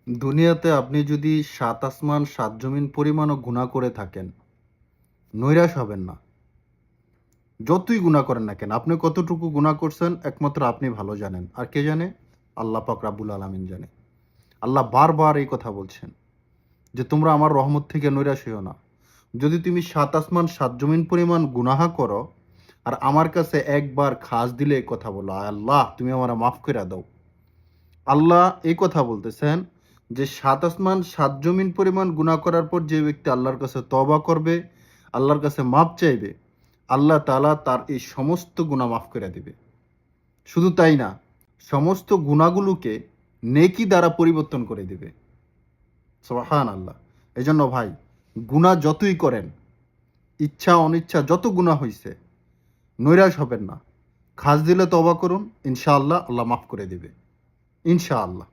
দুনিয়াতে আপনি যদি সাত আসমান সাত জমিন পরিমাণও গুনাহ করে থাকেন, নৈরাশ হবেন না। যতই গুনাহ করেন না কেন, আপনি কতটুকু গুনাহ করছেন একমাত্র আপনি ভালো জানেন। আর কে জানে? আল্লাহ পাক রাব্বুল আলামিন জানে। আল্লাহ বারবার এই কথা বলছেন যে, তোমরা আমার রহমত থেকে নৈরাশ হইও না। যদি তুমি সাত আসমান সাত জমিন পরিমাণ গুনাহ করো আর আমার কাছে একবার খাস দিলে এই কথা বলো, আল্লাহ তুমি আমারে মাফ কইরা দাও। আল্লাহ এই কথা বলতেছেন যে সাত আসমান সাত জমিন পরিমাণ গুনাহ করার পর যে ব্যক্তি আল্লাহর কাছে তওবা করবে, আল্লাহর কাছে মাপ চাইবে, আল্লাহ তাআলা তার এই সমস্ত গুনাহ মাফ করে দিবে। শুধু তাই না, সমস্ত গুনাহগুলোকে নেকি দ্বারা পরিবর্তন করে দিবে। সুবহানাল্লাহ। এজন্য ভাই, গুনাহ যতই করেন, ইচ্ছা অনিচ্ছা যত গুনাহ হইছে, নৈরাশ হবেন না। খাস দিলে তওবা করুন, ইনশাআল্লাহ আল্লাহ মাফ করে দিবে। ইনশাআল্লাহ।